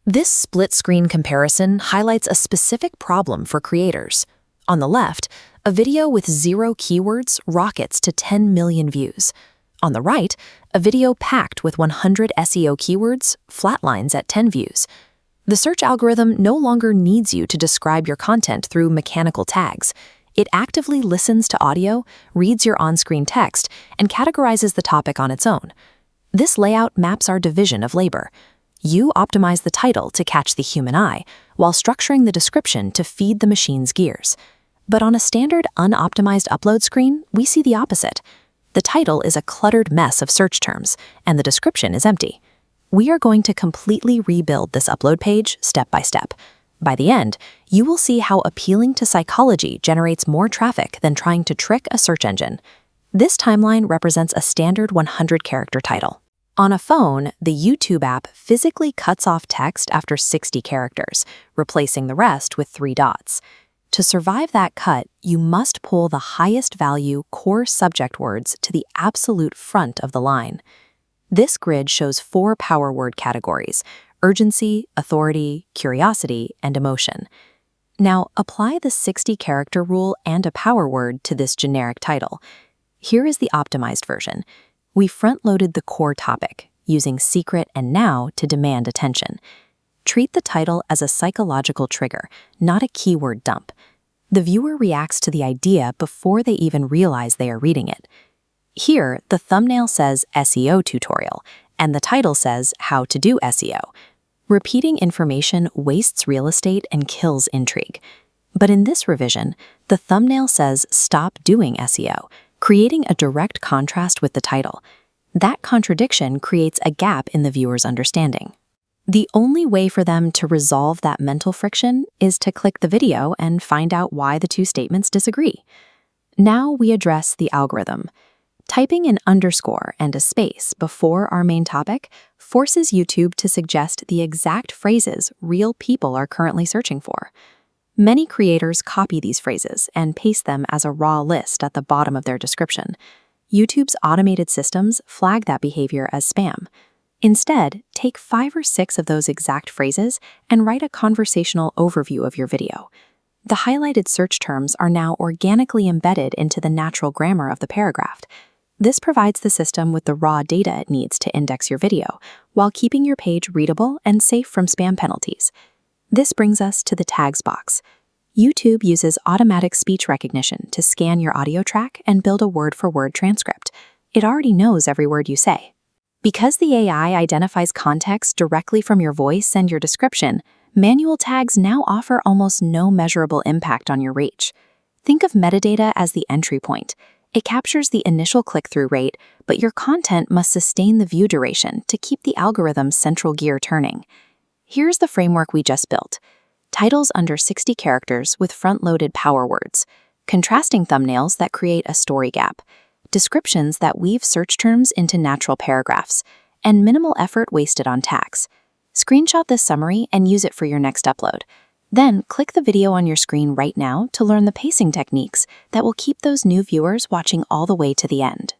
This split-screen comparison highlights a specific problem for creators. On the left, a video with 0 keywords rockets to 10 million views. On the right, a video packed with 100 SEO keywords flatlines at 10 views. The search algorithm no longer needs you to describe your content through mechanical tags. It actively listens to audio, reads your on-screen text, and categorizes the topic on its own. This layout maps our division of labor. You optimize the title to catch the human eye, while structuring the description to feed the machine's gears. But on a standard unoptimized upload screen, we see the opposite. The title is a cluttered mess of search terms, and the description is empty. We are going to completely rebuild this upload page step by step. By the end, you will see how appealing to psychology generates more traffic than trying to trick a search engine. This timeline represents a standard 100-character title. On a phone, the YouTube app physically cuts off text after 60 characters, replacing the rest with 3 dots. To survive that cut, you must pull the highest value core subject words to the absolute front of the line. This grid shows 4 power word categories: urgency, authority, curiosity, and emotion. Now, apply the 60-character rule and a power word to this generic title. Here is the optimized version. We front-loaded the core topic, using secret and now to demand attention. Treat the title as a psychological trigger, not a keyword dump. The viewer reacts to the idea before they even realize they are reading it. Here, the thumbnail says SEO tutorial, and the title says how to do SEO. Repeating information wastes real estate and kills intrigue. But in this revision, the thumbnail says stop doing SEO, creating a direct contrast with the title. That contradiction creates a gap in the viewer's understanding. The only way for them to resolve that mental friction is to click the video and find out why the 2 statements disagree. Now we address the algorithm. Typing an underscore and a space before our main topic forces YouTube to suggest the exact phrases real people are currently searching for. Many creators copy these phrases and paste them as a raw list at the bottom of their description. YouTube's automated systems flag that behavior as spam. Instead, take 5 or 6 of those exact phrases and write a conversational overview of your video. The highlighted search terms are now organically embedded into the natural grammar of the paragraph. This provides the system with the raw data it needs to index your video, while keeping your page readable and safe from spam penalties. This brings us to the tags box. YouTube uses automatic speech recognition to scan your audio track and build a word-for-word transcript. It already knows every word you say. Because the AI identifies context directly from your voice and your description, manual tags now offer almost no measurable impact on your reach. Think of metadata as the entry point. It captures the initial click-through rate, but your content must sustain the view duration to keep the algorithm's central gear turning. Here's the framework we just built. Titles under 60 characters with front-loaded power words, contrasting thumbnails that create a story gap, descriptions that weave search terms into natural paragraphs, and minimal effort wasted on tags. Screenshot this summary and use it for your next upload. Then click the video on your screen right now to learn the pacing techniques that will keep those new viewers watching all the way to the end.